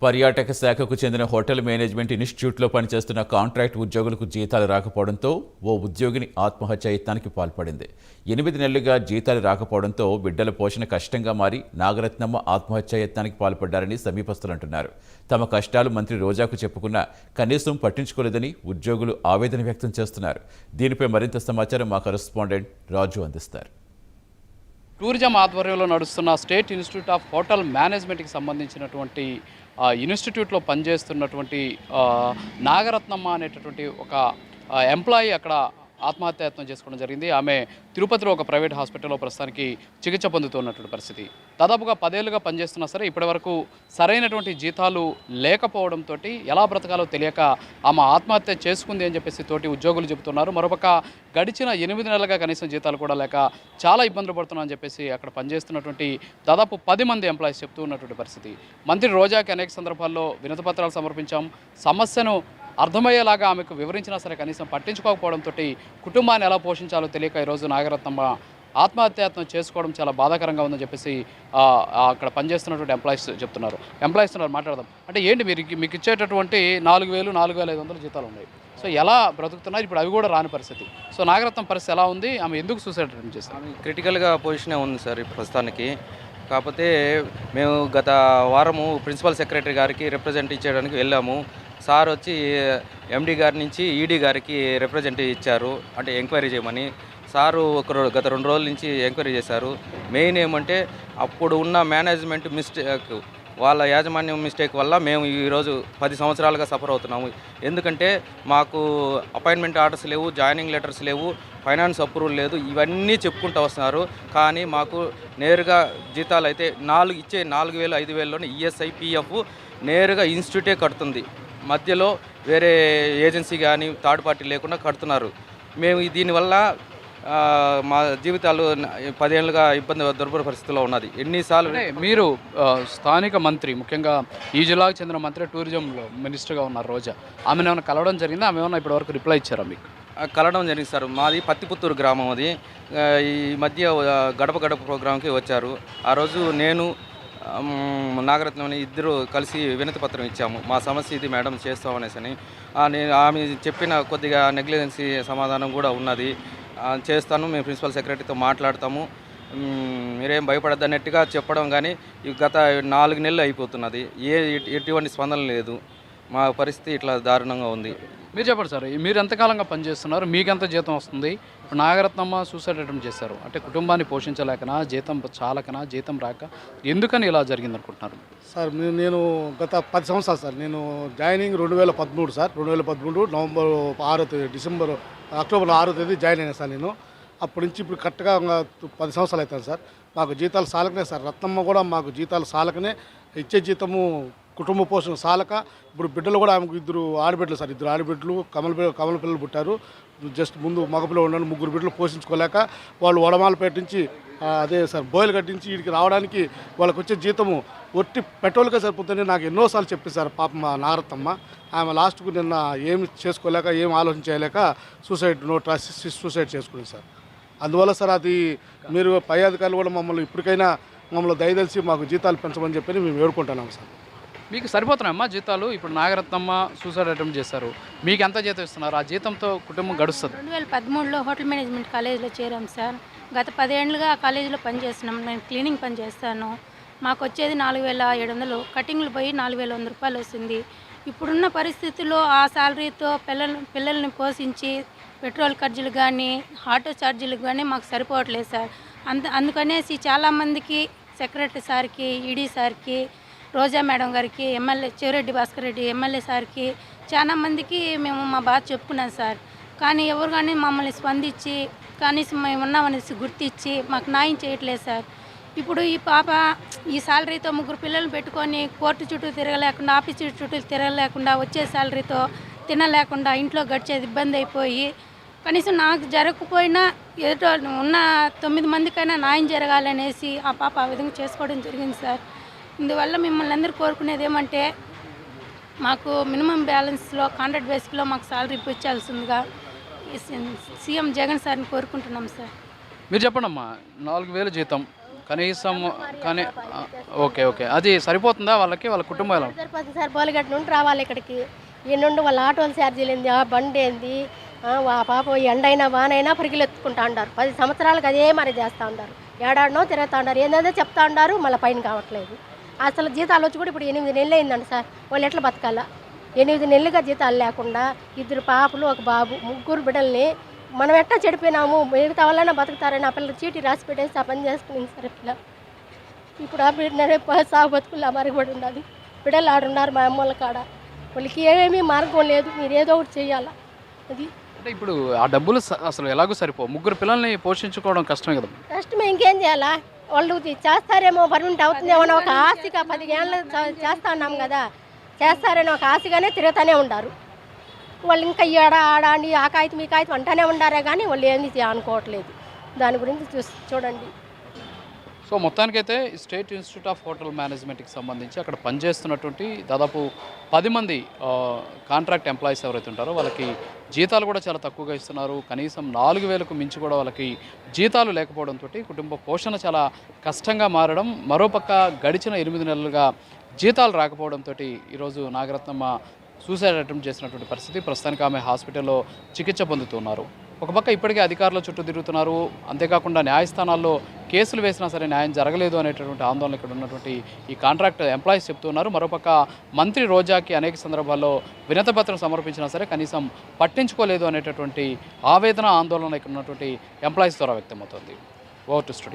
పర్యాటక శాఖకు చెందిన హోటల్ మేనేజ్మెంట్ ఇన్స్టిట్యూట్లో పనిచేస్తున్న కాంట్రాక్ట్ ఉద్యోగులకు జీతాలు రాకపోవడంతో ఓ ఉద్యోగిని ఆత్మహత్య యత్నానికి పాల్పడింది. 8 నెలలుగా జీతాలు రాకపోవడంతో బిడ్డల పోషణ కష్టంగా మారి నాగరత్నమ్మ ఆత్మహత్య యత్నానికి పాల్పడ్డారని సమీపస్తులు అంటున్నారు. తమ కష్టాలు మంత్రి రోజాకు చెప్పుకున్నా కనీసం పట్టించుకోలేదని ఉద్యోగులు ఆవేదన వ్యక్తం చేస్తున్నారు. దీనిపై మరింత సమాచారం మా కరెస్పాండెంట్ రాజు అందిస్తారు. టూరిజం ఆధ్వర్యంలో నడుస్తున్న స్టేట్ ఇన్స్టిట్యూట్ ఆఫ్ హోటల్ మేనేజ్మెంట్కి సంబంధించినటువంటి ఇన్స్టిట్యూట్లో పనిచేస్తున్నటువంటి నాగరత్నమ్మ అనేటటువంటి ఒక ఎంప్లాయీ అక్కడ ఆత్మహత్యాయత్నం చేసుకోవడం జరిగింది. ఆమె తిరుపతిలో ఒక ప్రైవేట్ హాస్పిటల్లో ప్రస్తుతానికి చికిత్స పొందుతున్నటువంటి పరిస్థితి. దాదాపుగా 10 ఏళ్ళుగా పనిచేస్తున్నా సరే ఇప్పటివరకు సరైనటువంటి జీతాలు లేకపోవడంతో ఎలా బ్రతకాలో తెలియక ఆమె ఆత్మహత్య చేసుకుంది అని చెప్పేసి తోటి ఉద్యోగులు చెబుతున్నారు. మరొక గడిచిన 8 నెలలుగా కనీసం జీతాలు కూడా లేక చాలా ఇబ్బందులు పడుతున్నారని చెప్పేసి అక్కడ పనిచేస్తున్నటువంటి దాదాపు 10 మంది ఎంప్లాయీస్ చెప్తూ ఉన్నటువంటి పరిస్థితి. మంత్రి రోజాకి అనేక సందర్భాల్లో వినతిపత్రాలు సమర్పించాం. సమస్యను అర్థమయ్యేలాగా ఆమెకు వివరించినా సరే కనీసం పట్టించుకోకపోవడంతో కుటుంబాన్ని ఎలా పోషించాలో తెలియక ఈరోజు నాగరత్నమ్మ ఆత్మహత్యాయత్నం చేసుకోవడం చాలా బాధాకరంగా ఉందని చెప్పేసి అక్కడ పనిచేస్తున్నటువంటి ఎంప్లాయీస్ చెప్తున్నారు. ఎంప్లాయీస్ మాట్లాడదాం. అంటే ఏంటి మీకు ఇచ్చేటటువంటి 4,000, 4,500 జీతాలు ఉన్నాయి. సో ఎలా బ్రతుకుతున్నారు? ఇప్పుడు అవి కూడా రాని పరిస్థితి. సో నాగరత్నం పరిస్థితి ఎలా ఉంది? ఆమె ఎందుకు సూసైడ్ అటెంప్ట్ చేస్తారు? క్రిటికల్గా పొజిషనే ఉంది సార్ ప్రస్తుతానికి. కాకపోతే మేము గత వారము ప్రిన్సిపల్ సెక్రటరీ గారికి రిప్రజెంట్ ఇచ్చేయడానికి వెళ్ళాము. సార్ వచ్చి ఎండి గారి నుంచి ఈడీ గారికి రిప్రజెంట్ ఇచ్చారు, అంటే ఎంక్వైరీ చేయమని. సారు గత 2 రోజుల నుంచి ఎంక్వైరీ చేశారు. మెయిన్ ఏమంటే అప్పుడు ఉన్న మేనేజ్మెంట్ మిస్టేక్, వాళ్ళ యాజమాన్యం మిస్టేక్ వల్ల మేము ఈరోజు 10 సంవత్సరాలుగా సఫర్ అవుతున్నాము. ఎందుకంటే మాకు అపాయింట్మెంట్ ఆర్డర్స్ లేవు, జాయినింగ్ లెటర్స్ లేవు, ఫైనాన్స్ అప్రూవల్ లేదు, ఇవన్నీ చెప్పుకుంటూ వస్తున్నారు. కానీ మాకు నేరుగా జీతాలు అయితే 4,000, 5,000లోనే ఈఎస్ఐ, పిఎఫ్ నేరుగా ఇన్స్టిట్యూటే కడుతుంది. మధ్యలో వేరే ఏజెన్సీ కానీ థర్డ్ పార్టీ లేకుండా కడుతున్నారు. మేము దీనివల్ల మా జీవితాలు 10 ఏళ్ళుగా దుర్భర పరిస్థితుల్లో ఉన్నది. ఎన్నిసార్లు మీరు స్థానిక మంత్రి, ముఖ్యంగా ఈ జిల్లాకు చెందిన మంత్రి, టూరిజంలో మినిస్టర్గా ఉన్నారు రోజా, ఆమెను ఏమైనా కలవడం జరిగిందా? ఆమె ఏమైనా ఇప్పటివరకు రిప్లై ఇచ్చారా మీకు? కలవడం జరిగింది సార్. మాది పత్తిపుత్తూరు గ్రామం. అది ఈ మధ్య గడప గడప ప్రోగ్రాంకి వచ్చారు. ఆ రోజు నేను నాగరత్నం ఇద్దరు కలిసి వినతి పత్రం ఇచ్చాము. మా సమస్య ఇది మేడం, చేస్తామనేసి. నేను ఆమె చెప్పిన కొద్దిగా నెగ్లిజెన్సీ సమాధానం కూడా ఉన్నది. చేస్తాను, మేము ప్రిన్సిపల్ సెక్రటరీతో మాట్లాడతాము, మీరేం భయపడద్దన్నట్టుగా చెప్పడం. కానీ గత 4 నెలలు అయిపోతున్నది, ఎటువంటి స్పందన లేదు. మా పరిస్థితి ఇట్లా దారుణంగా ఉంది. మీరు చెప్పండి సార్, మీరు ఎంతకాలంగా పనిచేస్తున్నారు? మీకు ఎంత జీతం వస్తుంది? ఇప్పుడు నాగరత్నమ్మ సూసైడ్ అటెంప్ట్ చేశారు అంటే కుటుంబాన్ని పోషించలేకనా, జీతం చాలకనా, జీతం రాక, ఎందుకని ఇలా జరిగింది అనుకుంటున్నారు? సార్ నేను గత 10 సంవత్సరాలు సార్. నేను జాయినింగ్ 2013 సార్. 2013 నవంబర్ 6వ తేదీ, అక్టోబర్ 6వ తేదీ జాయిన్ అయినా సార్. నేను అప్పటి నుంచి ఇప్పుడు కరెక్ట్గా 10 సంవత్సరాలు అవుతాను సార్. మాకు జీతాలు సాలకనే సార్. రత్నమ్మ కూడా మాకు జీతాలు సాలకనే, ఇచ్చే జీతము కుటుంబ పోషణ సాలక. ఇప్పుడు బిడ్డలు కూడా ఆమెకు 2 ఆడబిడ్డలు సార్. 2 ఆడబిడ్డలు కమల పిల్లలు పుట్టారు. జస్ట్ ముందు మగపిల్లలు ఉన్నాడు. 3 బిడ్డలు పోషించుకోలేక వాళ్ళు వడమాలపేట నుంచి అదే సార్ బోయలు కట్టించి వీడికి రావడానికి వాళ్ళకి వచ్చే జీతము ఒట్టి పెట్రోల్గా సరిపోతుందని నాకు ఎన్నోసార్లు చెప్పింది సార్ పాప మా నాగరత్నమ్మ. ఆమె లాస్ట్కు నిన్న ఏమి చేసుకోలేక, ఏం ఆలోచన చేయలేక సూసైడ్ చేసుకుంది సార్. అందువల్ల సార్ అది మీరు పై అధికారులు కూడా మమ్మల్ని దయదలిచి మాకు జీతాలు పెంచమని చెప్పి మేము వేడుకుంటున్నాం సార్. మీకు సరిపోతున్నాయమ్మా జీతాలు? ఇప్పుడు నాగరత్నమ్మ సూసైడ్ అటెంప్ట్ చేశారు, మీకు ఎంత జీతం ఇస్తున్నారు? ఆ జీతంతో కుటుంబం గడుస్తుంది? 2013లో హోటల్ మేనేజ్మెంట్ కాలేజీలో చేరాం సార్. గత 10 ఏళ్ళుగా ఆ కాలేజీలో పనిచేస్తున్నాం. నేను క్లీనింగ్ పని చేస్తాను. మాకు వచ్చేది 4,700, కటింగ్లు పోయి 4,100 రూపాయలు వస్తుంది. ఇప్పుడున్న పరిస్థితుల్లో ఆ శాలరీతో పిల్లల్ని పోషించి పెట్రోల్ ఖర్చులు కానీ, ఆటో ఛార్జీలకు కానీ మాకు సరిపోవట్లేదు సార్. అందుకనేసి చాలామందికి, సెక్రటరీ సార్కి, ఈడీ సార్కి, రోజా మేడం గారికి, ఎమ్మెల్యే చెవిరెడ్డి భాస్కర్ రెడ్డి ఎమ్మెల్యే సార్కి, చాలా మందికి మేము మా బాధ చెప్పుకున్నాం సార్. కానీ ఎవరు కానీ మమ్మల్ని స్పందించి కనీసం మేము ఉన్నామనేసి గుర్తించి మాకు న్యాయం చేయట్లేదు సార్. ఇప్పుడు ఈ పాప ఈ శాలరీతో 3 పిల్లలు పెట్టుకొని కోర్టు చుట్టూ తిరగలేకుండా, ఆఫీస్ చుట్టూ తిరగలేకుండా, వచ్చే శాలరీతో తినలేకుండా ఇంట్లో గడిచేది ఇబ్బంది అయిపోయి, కనీసం నాకు జరగకపోయినా ఏదో ఉన్న 9 మందికైనా న్యాయం జరగాలనేసి ఆ పాప ఆ విధంగా చేసుకోవడం జరిగింది సార్. ఇందువల్ల మిమ్మల్ని అందరూ కోరుకునేది ఏమంటే, మాకు మినిమం బ్యాలెన్స్లో కాంట్రాక్ట్ బేసిక్లో మాకు శాలరీ ఇప్పించాల్సిందిగా సీఎం జగన్ సార్ని కోరుకుంటున్నాం సార్. మీరు చెప్పండి అమ్మా, 4,000 జీతం, కనీసం కానీ ఓకే ఓకే అది సరిపోతుందా వాళ్ళకి వాళ్ళ కుటుంబాలు? సరిపోతుంది సార్. బోలిగడ్డ నుండి రావాలి ఇక్కడికి. ఈ నుండి వాళ్ళ ఆటోలు ఛార్జీలు ఏంది, ఆ బండి ఏంది, ఆ పాప ఎండైనా వానైనా పరిగిలెత్తుకుంటా ఉంటారు. 10 సంవత్సరాలకు అదే మరి చేస్తూ ఉంటారు. ఏడాడనో తిరుగుతూ ఉంటారు. ఏందేదో చెప్తా ఉంటారు, మళ్ళీ పైన కావట్లేదు. అసలు జీతాలు వచ్చి కూడా ఇప్పుడు 8 నెలలు అయిందండి సార్. వాళ్ళు ఎట్లా బతకాలా? 8 నెలలుగా జీతాలు లేకుండా 2 పాపలు 1 బాబు 3 బిడ్డల్ని మనం ఎట్టా చెడిపోయినాము. మిగతా వాళ్ళైనా బతుకుతారని ఆ పిల్లలు చీటీ రాసి పెట్టేసి ఆ పని చేసుకుని సార్ పిల్ల. ఇప్పుడు ఆ బిడ్డ సాగు బతుకులు మరగబడి ఉన్నది. బిడ్డలు ఆడున్నారు మా అమ్మల కాడ. వాళ్ళకి ఏమేమీ మార్గం లేదు. మీరు ఏదో ఒకటి చేయాలా. అది అంటే ఇప్పుడు ఆ డబ్బులు అసలు ఎలాగో సరిపో 3 పిల్లల్ని పోషించుకోవడం కష్టమే కదా. కష్టమే, ఇంకేం చేయాలా? వాళ్ళు చేస్తారేమో, పర్మనెంట్ అవుతుందేమో అని ఒక ఆశగా 10 ఏళ్ళు చేస్తా ఉన్నాం కదా, చేస్తారని ఒక ఆశగానే తిరుగుతూనే ఉంటారు. వాళ్ళు ఇంకా ఆడ అని ఆ కాగితం ఈ కాగితం అంటానే ఉండారే కానీ వాళ్ళు ఏంది అనుకోవట్లేదు. దాని గురించి చూడండి. సో మొత్తానికైతే స్టేట్ ఇన్స్టిట్యూట్ ఆఫ్ హోటల్ మేనేజ్మెంట్కి సంబంధించి అక్కడ పనిచేస్తున్నటువంటి దాదాపు 10 మంది కాంట్రాక్ట్ ఎంప్లాయీస్ ఎవరైతే ఉంటారో వాళ్ళకి జీతాలు కూడా చాలా తక్కువగా ఇస్తున్నారు. కనీసం 4,000కు మించి కూడా వాళ్ళకి జీతాలు లేకపోవడంతో కుటుంబ పోషణ చాలా కష్టంగా మారడం, మరోపక్క గడిచిన 8 నెలలుగా జీతాలు రాకపోవడంతో ఈరోజు నాగరత్నమ్మ సూసైడ్ అటెంప్ట్ చేసినటువంటి పరిస్థితి. ప్రస్తుతానికి ఆమె హాస్పిటల్లో చికిత్స పొందుతున్నారు. ఒక పక్క ఇప్పటికే అధికారుల చుట్టూ తిరుగుతున్నారు. అంతేకాకుండా న్యాయస్థానాల్లో కేసులు వేసినా సరే న్యాయం జరగలేదు అనేటటువంటి ఆందోళన ఇక్కడ ఉన్నటువంటి ఈ కాంట్రాక్ట్ ఎంప్లాయీస్ చెప్తున్నారు. మరోపక్క మంత్రి రోజాకి అనేక సందర్భాల్లో వినతిపత్రం సమర్పించినా సరే కనీసం పట్టించుకోలేదు అనేటటువంటి ఆవేదన ఆందోళన ఇక్కడ ఉన్నటువంటి ఎంప్లాయీస్ ద్వారా వ్యక్తమవుతుంది. Over to studio.